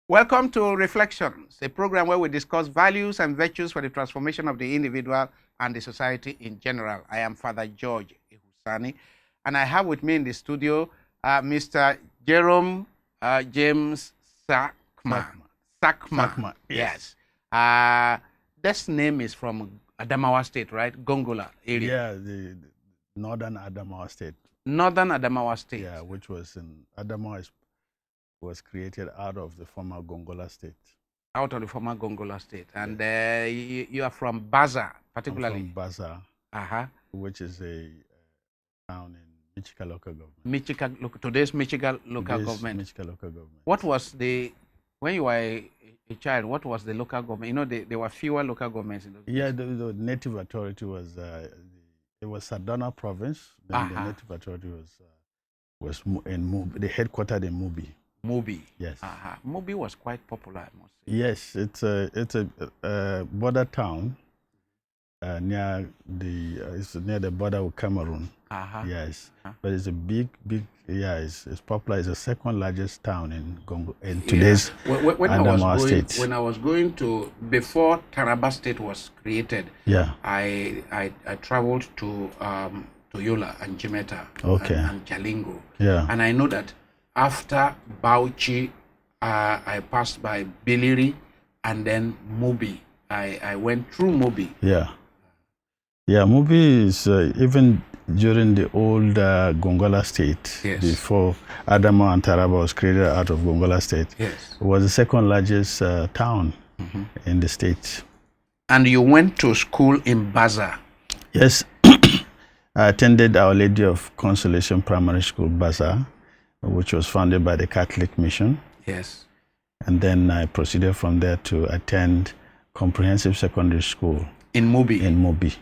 Welcome to Reflections, a program where we discuss values and virtues for the transformation of the individual and the society in general. I am Father George Ehusani, and I have with me in the studio Mr. Jerome James Tsakma. Tsakma. Yes. This name is from Adamawa State, right? Gongola area. Yeah, the northern Adamawa State. Northern Adamawa State. Yeah, which was in Adamawa was created out of the former Gongola State. Out of the former Gongola State. And you are from Baza, particularly? I'm from Baza, which is a town in Michika local government. Today's Michika local government. What was when you were a child, what was the local government? You know, there were fewer local governments in those days. The native authority was, it was Sadona province. Then the native authority was in Mubi, the headquartered in Mubi. Mubi. Yes. Mubi was quite popular, I must say. Yes, it's a border town near the border with Cameroon. Yes, but it's a big. It's popular. It's the second largest town in today's Adamawa State. When I was going to before Terra State was created, I traveled to Yola and Jimeta and Jalingo. And I know that after Bauchi, I passed by Biliri and then Mubi. I went through Mubi. Mubi is even during the old Gongola State, before Adamawa and Taraba was created out of Gongola State. It was the second largest town in the state. And you went to school in Baza? Yes. I attended Our Lady of Consolation Primary School, Baza, which was founded by the Catholic Mission. Yes. And then I proceeded from there to attend Comprehensive Secondary School. In Mubi? In Mubi.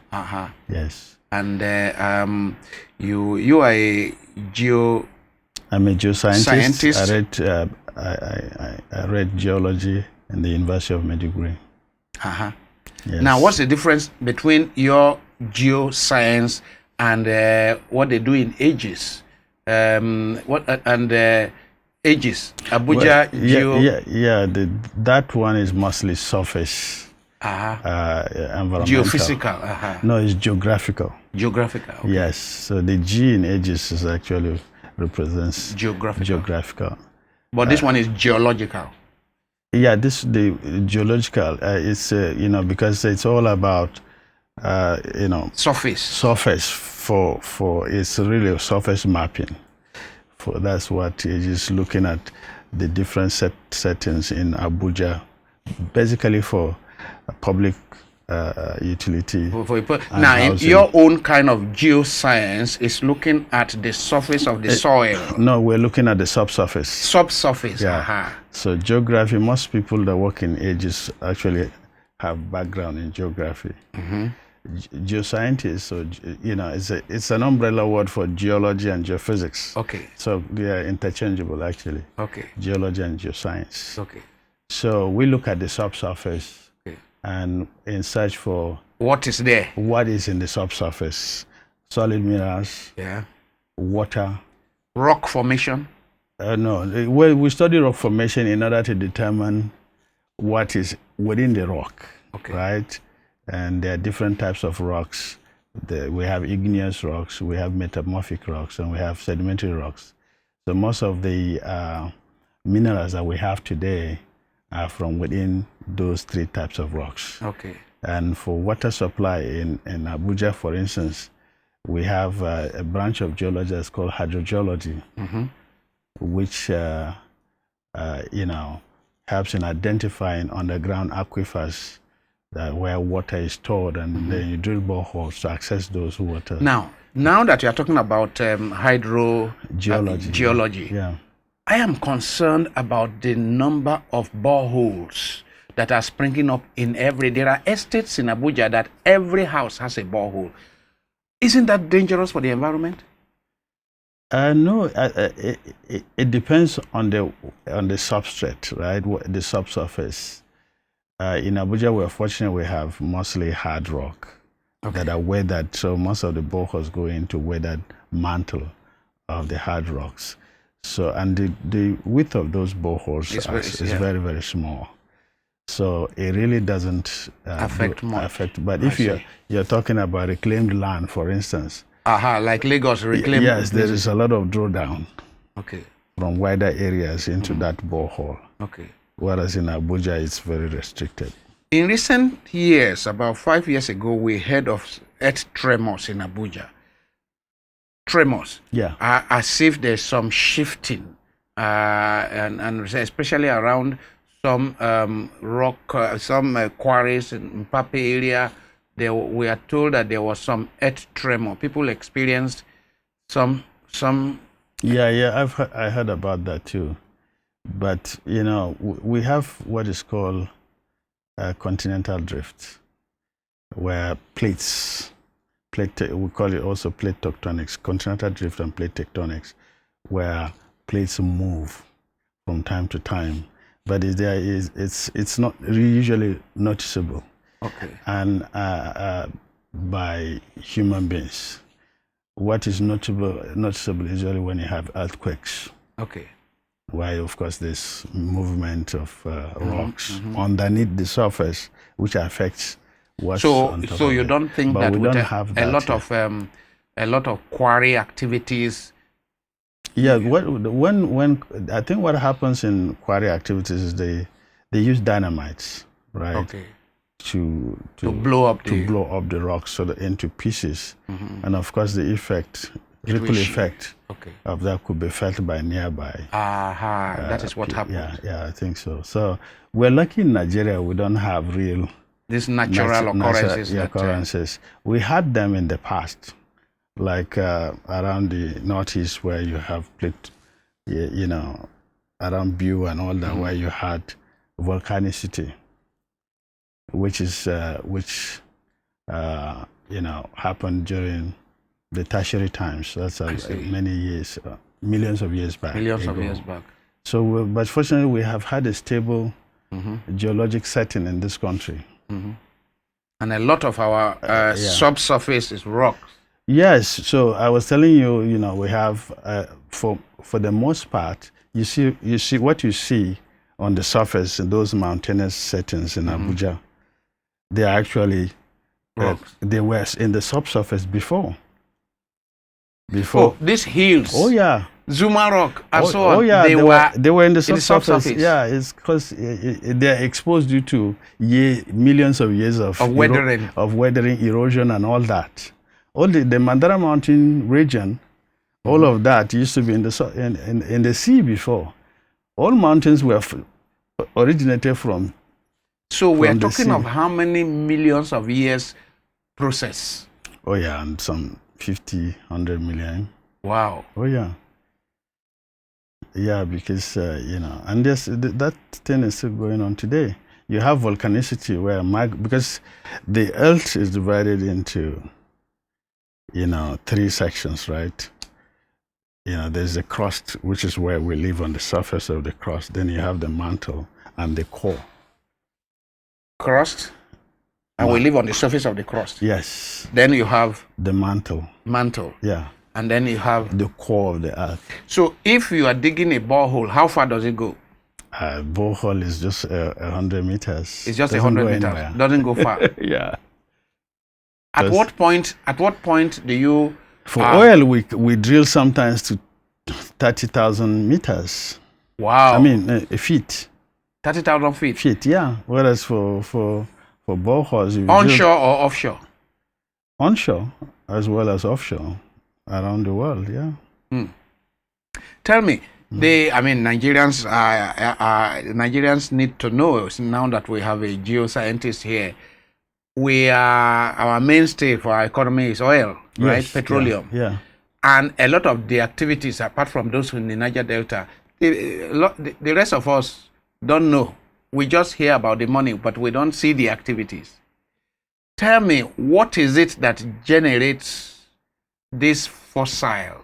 Yes. And you are a I'm a geoscientist. I read geology in the University of Maiduguri. Yes. Now, what's the difference between your geoscience and what they do in Aegis? Aegis, Abuja, that one is mostly surface. Environmental. Geophysical. No, it's geographical. Geographical. Okay. Yes. So the G in Aegis is actually represents geographical. But this one is geological. Yeah, the geological. It's because it's all about surface for it's really a surface mapping. That's what it is, looking at the different settings in Abuja, basically for public utility. Now, your own kind of geoscience is looking at the surface of the soil. No, we're looking at the subsurface. Subsurface. So geography, most people that work in Aegis actually have background in geography. Geoscientists, so it's an umbrella word for geology and geophysics. Okay. So they are interchangeable actually. Okay. Geology and geoscience. Okay. So we look at the subsurface and in search for what is there. What is in the subsurface? Solid minerals. Water. Rock formation. No, we study rock formation in order to determine what is within the rock. Right. And there are different types of rocks. We have igneous rocks, we have metamorphic rocks, and we have sedimentary rocks. So most of the minerals that we have today are from within those three types of rocks. And for water supply in Abuja, for instance, we have a branch of geology that's called hydrogeology, which helps in identifying underground aquifers where water is stored, and then you drill boreholes to access those water. Now that you are talking about hydrogeology, I am concerned about the number of boreholes that are springing up there are estates in Abuja that every house has a borehole. Isn't that dangerous for the environment? No, it depends on the substrate, right? The subsurface. In Abuja, we're fortunate we have mostly hard rock that are weathered. So most of the boreholes go into weathered mantle of the hard rocks. So, and the width of those boreholes is very, very small. So it really doesn't affect much. But if you're talking about reclaimed land, for instance. Like Lagos reclaimed. Yes, there is a lot of drawdown. Okay. From wider areas into that borehole. Okay. Whereas in Abuja, it's very restricted. In recent years, about 5 years ago, we heard of earth tremors in Abuja. Tremors. Yeah. As if there's some shifting, and especially around some rock, some quarries in Pape area. We are told that there was some earth tremor. People experienced some. Yeah. I heard about that too. But you know, we have what is called continental drift, where we call it also plate tectonics, continental drift and plate tectonics, where plates move from time to time, but it's not usually noticeable. Okay. And by human beings. What is noticeable is usually when you have earthquakes. Okay. Where, of course, there's movement of rocks underneath the surface, which affects what's on top. So you of don't think that we with don't have a lot of quarry activities? Yeah. When I think what happens in quarry activities is they use dynamites, right? Okay. To blow up the rocks so that into pieces, and of course the ripple effect of that could be felt by nearby. That is what happens. Yeah, I think so. So we're lucky in Nigeria we don't have real these natural occurrences. We had them in the past, like around the northeast where you have plate, around Bew and all that, where you had volcanicity, which happened during the tertiary times. That's many years, millions of years back. So, but fortunately, we have had a stable geologic setting in this country. And a lot of our subsurface is rock. Yes. So I was telling you, we have for the most part, you see what you see on the surface in those mountainous settings in Abuja. They are actually they were in the subsurface before. These hills. Oh yeah. Zuma Rock and so on. Oh yeah. They were in the subsurface. Yeah, it's because they're exposed due to millions of years of weathering, erosion, and all that. All the Mandara Mountain region, all of that used to be in the sea before. All mountains were originated from. So we are talking of how many millions of years process? Oh yeah, and some 50, 100 million. Wow. Oh yeah. Yeah, because and that thing is still going on today. You have volcanicity where because the earth is divided into 3 sections, right? There's the crust, which is where we live on the surface of the crust. Then you have the mantle and the core. Crust? And we live on the surface of the crust? Yes. Then you have? The mantle. Mantle? Yeah. And then you have? The core of the earth. So if you are digging a borehole, how far does it go? Borehole is just 100 meters. It's just 100 meters. Anywhere. Doesn't go far. Yeah. At what point do you? For oil, we drill sometimes to 30,000 meters. Wow. I mean, feet. 30,000 feet. Feet, yeah. Whereas for boreholes, onshore or offshore? Onshore as well as offshore, around the world. Yeah. Tell me, Nigerians need to know now that we have a geoscientist here. Our mainstay for our economy is oil, right? Yes, Petroleum. Yeah. And a lot of the activities, apart from those in the Niger Delta, the rest of us don't know. We just hear about the money, but we don't see the activities. Tell me, what is it that generates these fossils?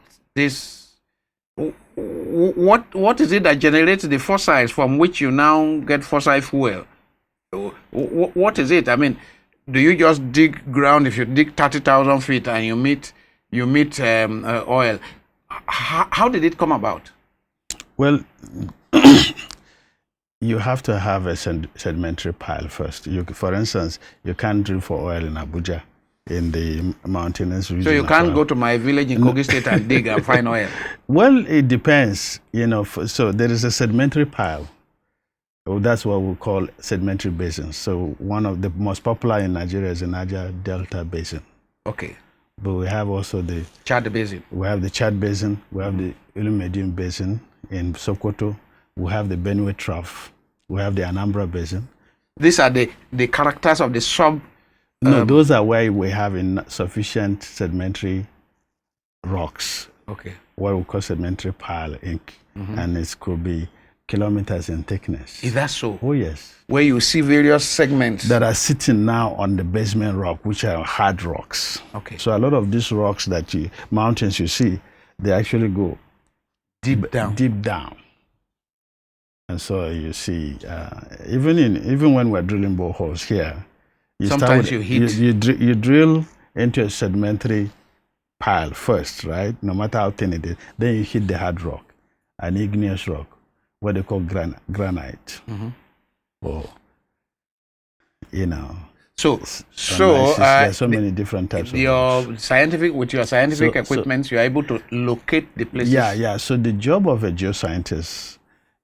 What is it that generates the fossils from which you now get fossil fuel? What is it? I mean, do you just dig ground? If you dig 30,000 feet and you meet oil, how did it come about? Well, you have to have a sedimentary pile first. For instance, you can't drill for oil in Abuja, in the mountainous region. So you can't go to my village in Kogi State and dig and find oil? Well, it depends. So there is a sedimentary pile. That's what we call sedimentary basins. So one of the most popular in Nigeria is the Niger Delta Basin. Okay. But we have also the Chad Basin. We have the Chad Basin. We have the Ilumedium Basin in Sokoto. We have the Benue Trough. We have the Anambra Basin. These are the characters of the sub. No, those are where we have sufficient sedimentary rocks. Okay. What we call sedimentary pile ink, and it could be kilometers in thickness. Is that so? Oh yes. Where you see various segments that are sitting now on the basement rock, which are hard rocks. Okay. So a lot of these rocks mountains you see, they actually go deep down. And so you see, even when we're drilling boreholes here, you drill into a sedimentary pile first, right? No matter how thin it is, then you hit the hard rock, an igneous rock, what they call granite. Or, So there's so many different types of rocks. With your scientific equipment, you are able to locate the places. Yeah. So the job of a geoscientist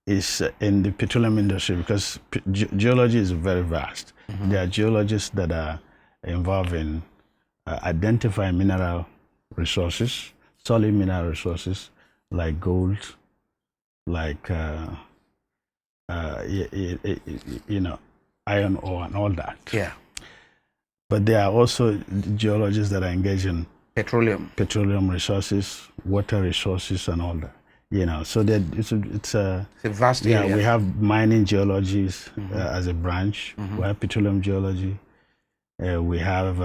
is in the petroleum industry, because geology is very vast. There are geologists that are involved in identifying mineral resources, solid mineral resources like gold, like iron ore and all that. Yeah. But there are also geologists that are engaged in petroleum resources, water resources, and all that. So that it's a vast area. We have mining geologies as a branch. We have petroleum geology. We have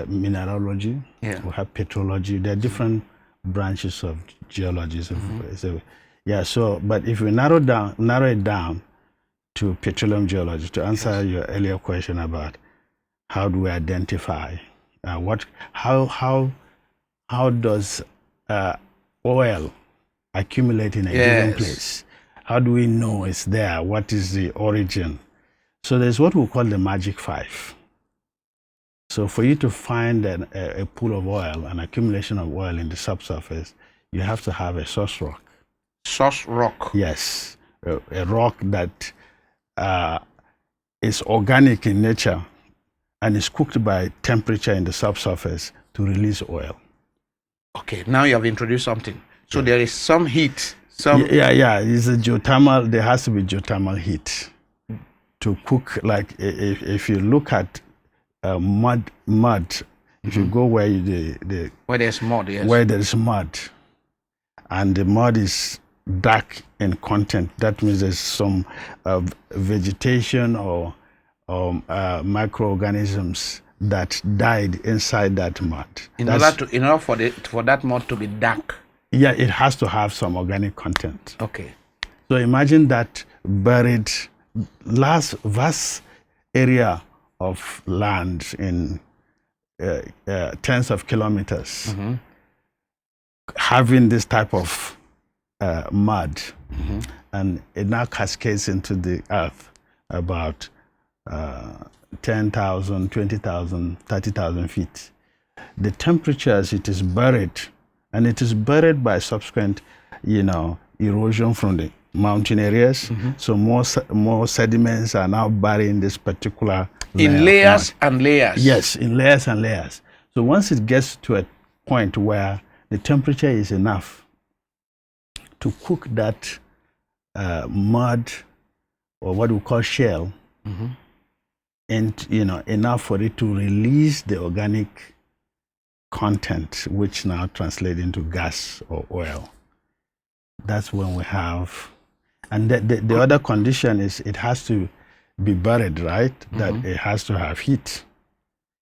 mineralogy. Yeah. We have petrology. There are different branches of geology. But if we narrow it down to petroleum geology, to answer your earlier question about how do we identify how does oil accumulate in a given place? How do we know it's there? What is the origin? So there's what we call the magic 5. So for you to find a pool of oil, an accumulation of oil in the subsurface, you have to have a source rock. Source rock? Yes, a rock that is organic in nature and is cooked by temperature in the subsurface to release oil. Okay, now you have introduced something. So there is some heat. It's a geothermal. There has to be geothermal heat to cook. Like if you look at mud. If you go where there's mud, yes. Where there is mud, and the mud is dark in content, that means there's some vegetation or microorganisms that died inside that mud. In order for that mud to be dark. Yeah, it has to have some organic content. Okay. So imagine that buried vast area of land in tens of kilometers, having this type of mud, and it now cascades into the earth about 10,000, 20,000, 30,000 feet. The temperature as it is buried, and it is buried by subsequent, erosion from the mountain areas. So more sediments are now burying this particular in layers and layers. Yes, in layers and layers. So once it gets to a point where the temperature is enough to cook that mud, or what we call shell, and enough for it to release the organic content, which now translates into gas or oil. That's when we have, and the other condition is it has to be buried, right? That it has to have heat.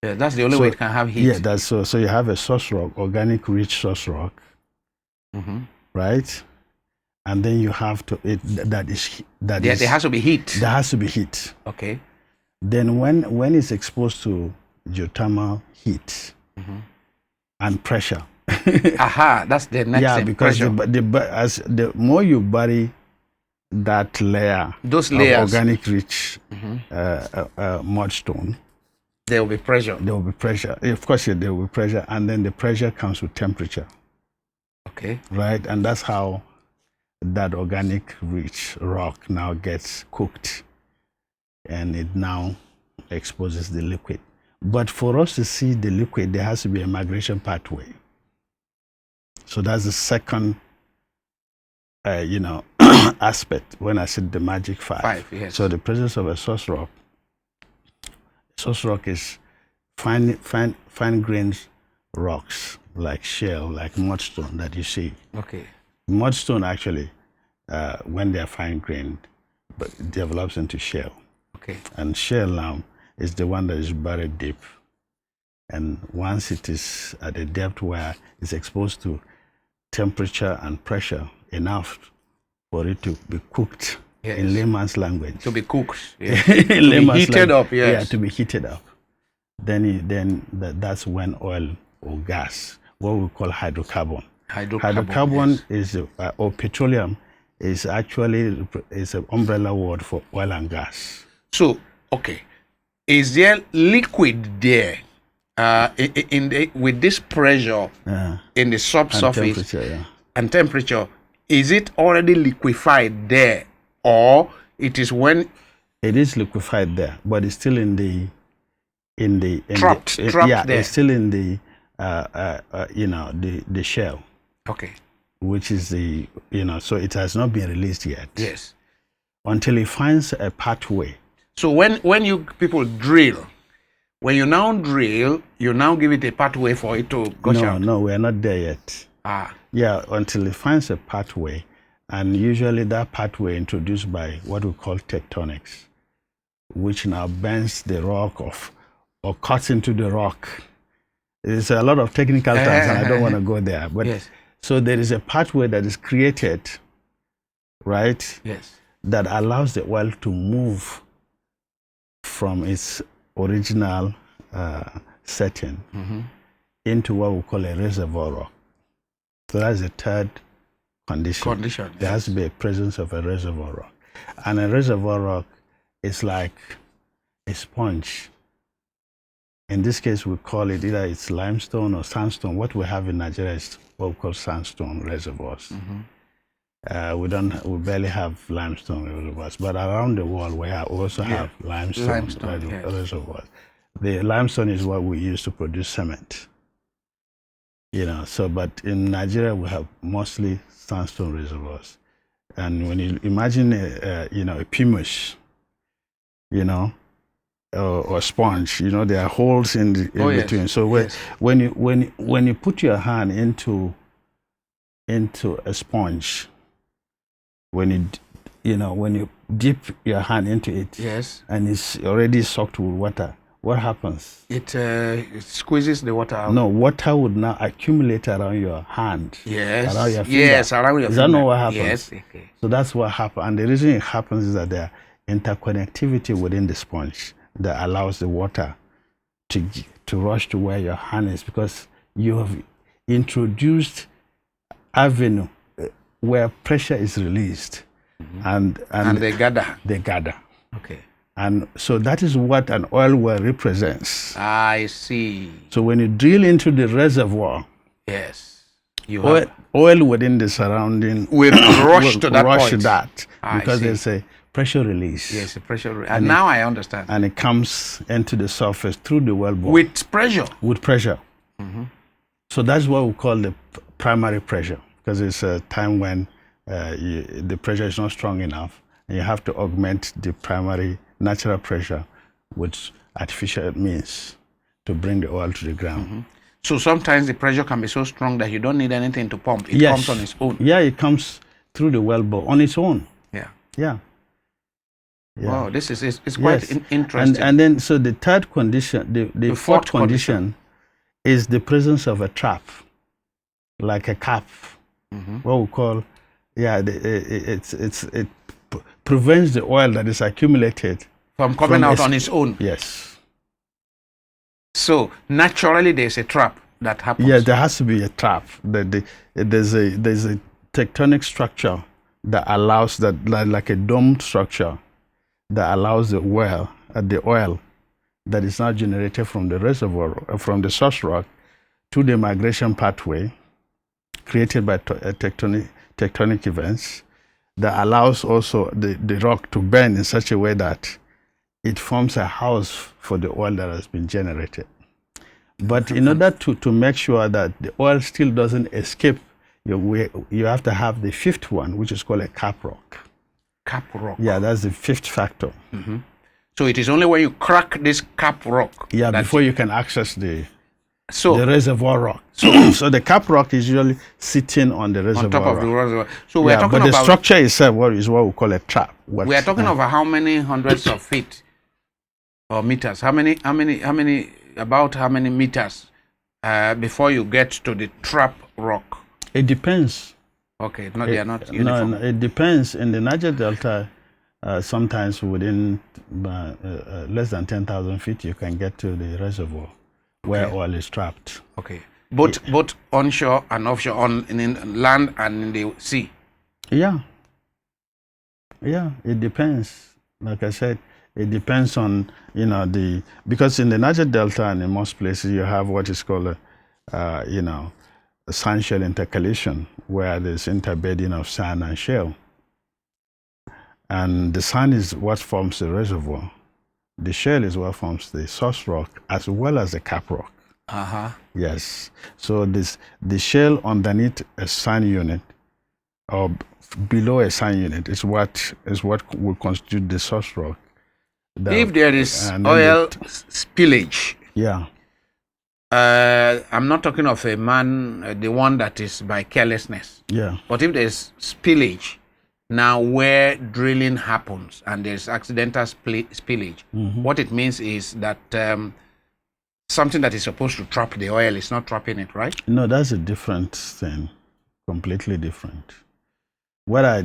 Yeah, that's the only way it can have heat. Yeah, that's so you have a source rock, organic rich source rock, right? And then you have to there has to be heat. There has to be heat. Okay. Then when it's exposed to geothermal heat and pressure, Aha, that's the next Yeah, thing, because pressure. as the more you bury that layer Those of layers, organic rich mudstone, there will be pressure. there will be pressure. Of course, yeah, there will be pressure, and then the pressure comes with temperature. Okay. Right, and that's how that organic rich rock now gets cooked, and it now exposes the liquid. But for us to see the liquid, there has to be a migration pathway. So that's the second, aspect when I said the magic five. Yes. So the presence of a source rock. Source rock is fine grained rocks like shale, like mudstone that you see. Okay. Mudstone actually, when they are fine grained, but it develops into shale. Okay. And shale now is the one that is buried deep. And once it is at a depth where it's exposed to temperature and pressure enough for it to be cooked, yes, in layman's language. To be cooked. Yes. To be heated up, yes. Yeah, to be heated up. Then that's when oil or gas, what we call hydrocarbon. Hydrocarbon yes. is, or petroleum, is actually an umbrella word for oil and gas. So, okay, is there liquid there with this pressure in the subsurface and temperature? Is it already liquefied there, or it is when it is liquefied there, but it's still in the trapped yeah, there. It's still in the the shell. Okay. Which is the so it has not been released yet. Yes. Until it finds a pathway. So when you people drill, when you now drill, you now give it a pathway for it to gush out. No, we are not there yet. Yeah, until it finds a pathway, and usually that pathway introduced by what we call tectonics, which now bends the rock off or cuts into the rock. There's a lot of technical terms, and I don't want to go there. But yes. So there is a pathway that is created, right? Yes. That allows the oil to move from its original setting into what we call a reservoir rock. So that's the third condition. There has to be a presence of a reservoir rock. And a reservoir rock is like a sponge. In this case, we call it either it's limestone or sandstone. What we have in Nigeria is what we call sandstone reservoirs. We barely have limestone reservoirs, but around the world we also have limestone reservoirs. The limestone is what we use to produce cement. But in Nigeria we have mostly sandstone reservoirs. And when you imagine a pumice, or sponge, there are holes in between. Yes. So when you put your hand into a sponge, when you dip your hand into it, yes, and it's already soaked with water, what happens? It squeezes the water out. No, water would now accumulate around your hand. Yes. Around your finger. Yes, around your finger. Is that not what happens? Yes. Okay. So that's what happens. And the reason it happens is that there is interconnectivity within the sponge that allows the water to rush to where your hand is, because you have introduced avenue where pressure is released, and they gather. Okay. And so that is what an oil well represents. I see. So when you drill into the reservoir, yes, oil within the surrounding will rush to that point. Because there's a pressure release. Yes, a pressure release. And now I understand. And it comes into the surface through the wellbore. With pressure? With pressure. So that's what we call the primary pressure, because it's a time when the pressure is not strong enough, and you have to augment the primary natural pressure with artificial means to bring the oil to the ground. So sometimes the pressure can be so strong that you don't need anything to pump. It comes on its own. Yeah, it comes through the wellbore on its own. Yeah. Wow, this is quite interesting. And then, so the third condition, the fourth condition is the presence of a trap, like a cap. What we call, it prevents the oil that is accumulated from coming out on its own. Yes. So naturally, there's a trap that happens? Yeah, there has to be a trap. There's a tectonic structure that allows that, like a domed structure, that allows the oil that is now generated from the reservoir, from the source rock, to the migration pathway created by tectonic events, that allows also the rock to bend in such a way that it forms a house for the oil that has been generated. But in order to make sure that the oil still doesn't escape, you have to have the fifth one, which is called a cap rock. Cap rock? Yeah, that's the fifth factor. So it is only when you crack this cap rock. Yeah, before you can access the reservoir rock. So the cap rock is usually sitting on the reservoir on top of rock. the reservoir. So we are talking but about the structure itself is what we call a trap. We are talking over how many hundreds of feet or meters? How many meters before you get to the trap rock? It depends. Okay, no, they are not uniform. No, it depends. In the Niger Delta, sometimes within less than 10,000 feet, you can get to the reservoir where oil is trapped. Okay, both onshore and offshore, in land and in the sea. Yeah, it depends. Like I said, it depends on because in the Niger Delta and in most places you have what is called a sand shale intercalation, where there's interbedding of sand and shale. And the sand is what forms the reservoir. The shale is what forms the source rock as well as the cap rock. Yes. So the shale underneath a sand unit or below a sand unit is what will constitute the source rock. If there is oil spillage, I'm not talking of a man, the one that is by carelessness. Yeah. But if there's spillage, now where drilling happens and there's accidental spillage, what it means is that something that is supposed to trap the oil is not trapping it, right? No, that's a different thing, completely different. What I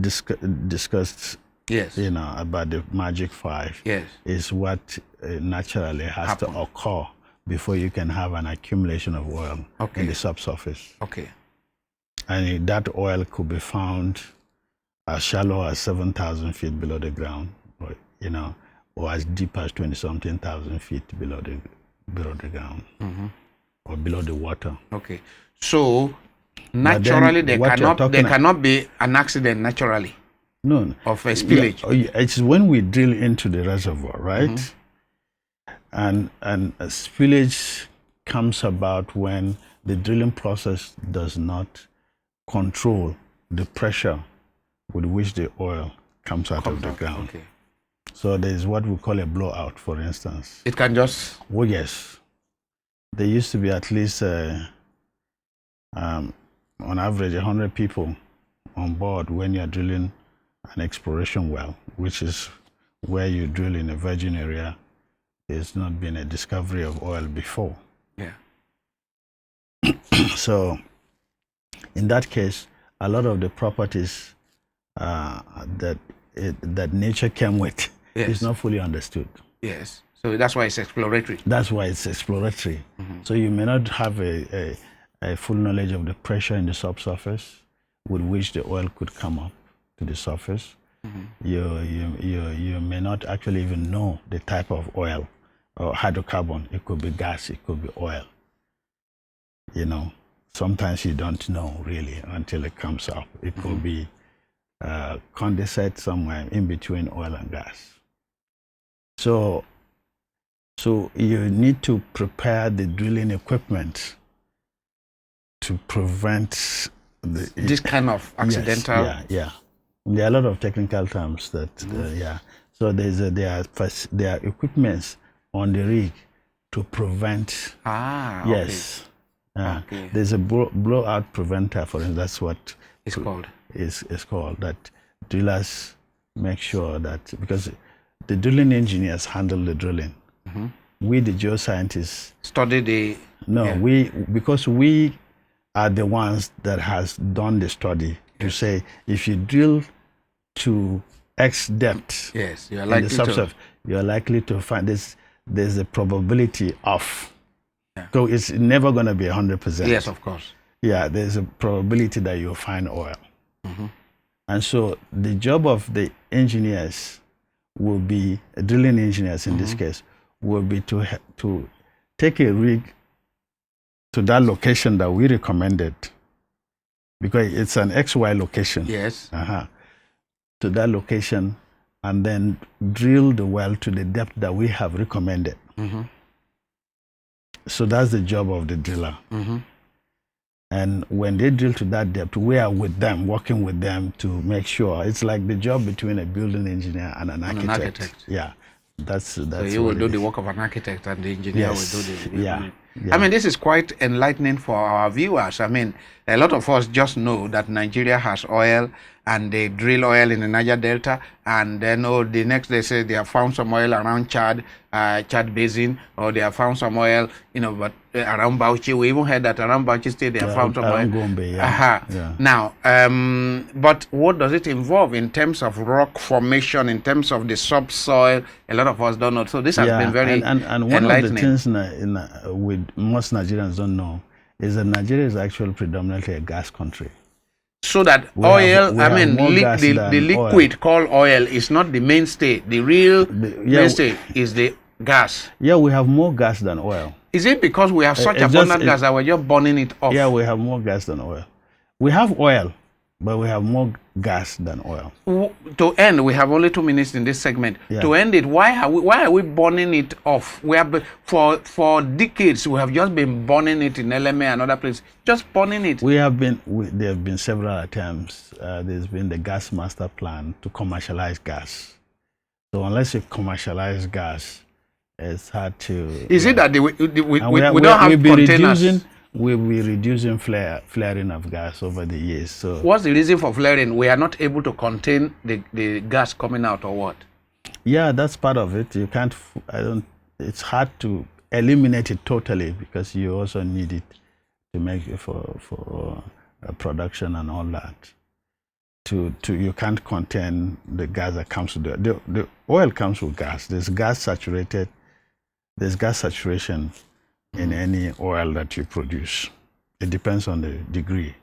discussed, about the magic 5, is what naturally has to occur before you can have an accumulation of oil in the subsurface. Okay. And that oil could be found as shallow as 7,000 feet below the ground, or as deep as 20-something thousand feet below the ground, or below the water. Okay. So naturally, there cannot be an accident naturally. No. Of a spillage. Yeah, it's when we drill into the reservoir, right? And a spillage comes about when the drilling process does not control the pressure with which the oil comes out of the ground. Okay. So there is what we call a blowout, for instance. It can just... Oh, yes. There used to be at least, on average, 100 people on board when you're drilling an exploration well, which is where you drill in a virgin area. There's not been a discovery of oil before. Yeah. So, in that case, a lot of the properties that nature came with is not fully understood. Yes. So that's why it's exploratory. That's why it's exploratory. So you may not have a full knowledge of the pressure in the subsurface with which the oil could come up to the surface. You may not actually even know the type of oil or hydrocarbon. It could be gas, it could be oil. Sometimes you don't know really until it comes up. It could be condensate somewhere in between oil and gas. So you need to prepare the drilling equipment to prevent this kind of accidental. Yes, yeah. There are a lot of technical terms that So there are equipments on the rig to prevent. Yes. There's a blowout preventer, for instance. That's what it's called. It's called that drillers make sure that, because the drilling engineers handle the drilling. We, the geoscientists, study the. Because we are the ones that has done the study to say if you drill to X depth, you are likely you are likely to find this. There's a probability of So it's never going to be 100%. Yes, of course. Yeah, there's a probability that you'll find oil. And so the job of the engineers will be, drilling engineers in this case, will be to take a rig to that location that we recommended, because it's an XY location. Yes. To that location, and then drill the well to the depth that we have recommended. So that's the job of the driller. And when they drill to that depth, we are with them, working with them to make sure. It's like the job between a building engineer and an architect. Yeah, that's. So you will do the work of an architect, and the engineer will do the. Yeah. I mean, this is quite enlightening for our viewers. I mean, a lot of us just know that Nigeria has oil, and they drill oil in the Niger Delta, and then the next they say they have found some oil around Chad Basin, or they have found some oil, but around Bauchi. We even heard that around Bauchi State they have found some oil. Gombe, Now, but what does it involve in terms of rock formation, in terms of the subsoil? A lot of us don't know. So this has been very and one of the things with most Nigerians don't know is that Nigeria is actually predominantly a gas country. So that the liquid called oil is not the mainstay. The real mainstay is the gas. Yeah, we have more gas than oil. Is it because we have such abundant gas that we're just burning it off? Yeah, we have more gas than oil. We have oil, but we have more gas than oil. To end, we have only 2 minutes in this segment. Yeah. To end it, why are we burning it off? We have for decades we have just been burning it in LMA and other places, just burning it. There have been several attempts. There's been the gas master plan to commercialize gas. So unless you commercialize gas, it's hard to. Is it that we don't have containers? We'll be reducing flaring of gas over the years. So what's the reason for flaring? We are not able to contain the gas coming out, or what? Yeah, that's part of it. You can't. It's hard to eliminate it totally, because you also need it to make it for production and all that. You can't contain the gas that comes with the oil comes with gas. There's gas saturation in any oil that you produce. It depends on the degree.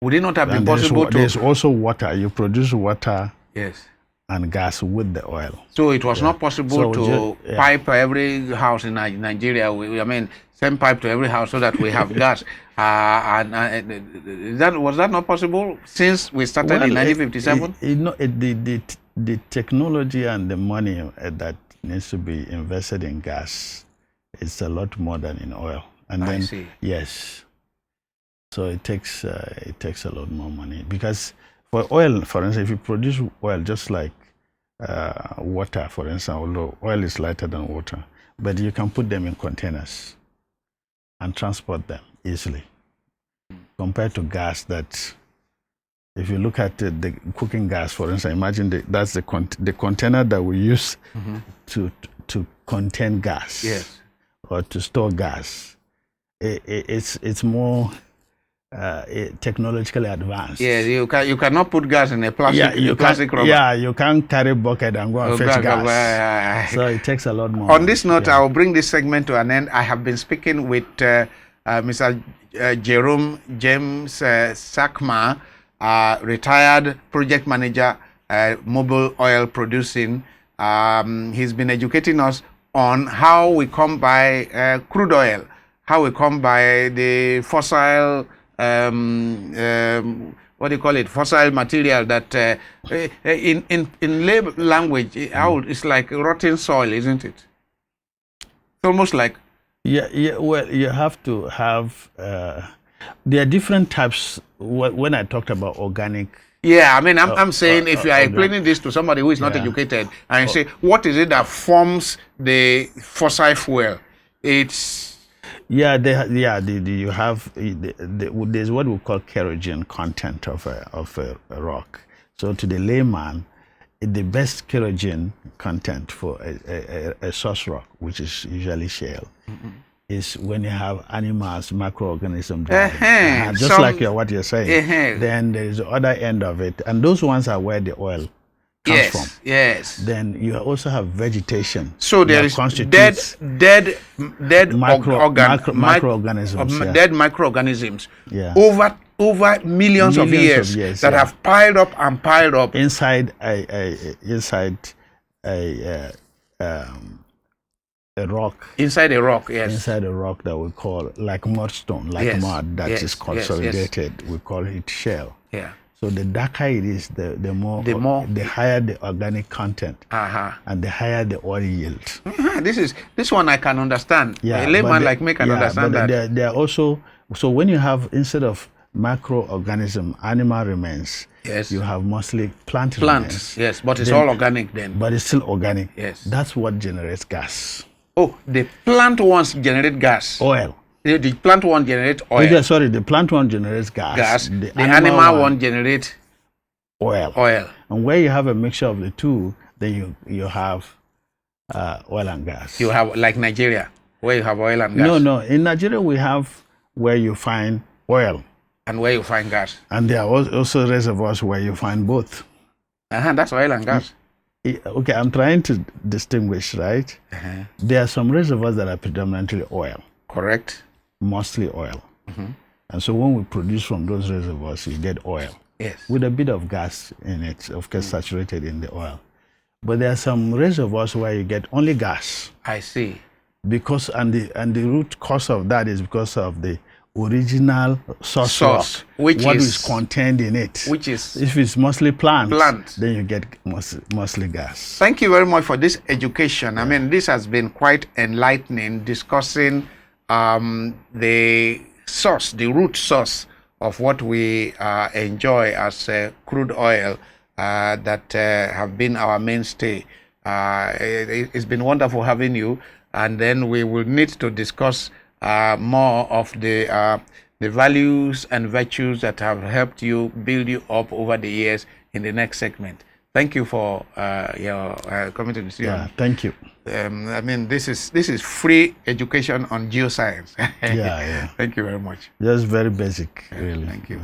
Would it not have been possible to... There's also water. You produce water, yes, and gas with the oil. So it was not possible to pipe every house in Nigeria. Send pipe to every house so that we have gas. Was that not possible since we started in 1957? The technology and the money that needs to be invested in gas, it's a lot more than in oil. And then, yes, so it takes a lot more money, because for oil, for instance, if you produce oil just like water, for instance, although oil is lighter than water, but you can put them in containers and transport them easily, compared to gas. That if you look at the cooking gas, for instance, imagine that's the container that we use to contain gas. Yes. Or to store gas. It's more technologically advanced. Yeah, you cannot put gas in a plastic rubber. Yeah, you can't carry bucket and go and fetch gas. So it takes a lot more. On this note, I will bring this segment to an end. I have been speaking with Mr. Jerome James Tsakma, retired project manager, mobile oil producing. He's been educating us on how we come by crude oil, how we come by the fossil, fossil material that in lay language, it's like rotten soil, isn't it? It's almost like... Yeah, well, you have to have, there are different types. When I talked about organic... Yeah, I'm saying if you are explaining this to somebody who is not educated, and you say, what is it that forms the fossil fuel? It's... Yeah, you have, there's what we call kerogen content of a rock. So to the layman, the best kerogen content for a source rock, which is usually shale, is when you have animals, microorganisms, just like what you're saying. Then there's the other end of it, and those ones are where the oil comes from. Yes. Then you also have vegetation. So there is dead microorganisms. Dead microorganisms. Yeah. Over millions of years that have piled up and piled up inside a rock. Inside a rock, yes. Inside a rock that we call like mudstone, like mud that is consolidated. We call it shell. Yeah. So the darker it is, the higher the organic content, and the higher the oil yield. This one I can understand. Yeah, a layman like me can understand that. They are also, so when you have, instead of microorganism, animal remains, you have mostly plant remains. Yes, but it's all organic then. But it's still organic. Yes. That's what generates gas. Oh, the plant ones generate gas. Oil. The plant one generates oil. The plant one generates gas. The animal one generates oil. And where you have a mixture of the two, then you have oil and gas. You have, like Nigeria, where you have oil and gas. No. In Nigeria, we have where you find oil. And where you find gas. And there are also reservoirs where you find both. That's oil and gas. Okay, I'm trying to distinguish, right? There are some reservoirs that are predominantly oil. Correct. Mostly oil. And so when we produce from those reservoirs, we get oil. Yes. With a bit of gas in it, of course, saturated in the oil. But there are some reservoirs where you get only gas. I see. Because and the root cause of that is because of the original source rock, what is contained in it. Which is, if it's mostly plant, then you get mostly gas. Thank you very much for this education. I mean, this has been quite enlightening, discussing the root source of what we enjoy as crude oil that have been our mainstay. It's been wonderful having you, and then we will need to discuss more of the values and virtues that have helped you build you up over the years in the next segment. Thank you for your coming to the studio. Yeah, thank you. I mean, this is free education on geoscience. Yeah. Thank you very much. Just very basic, really. Thank you.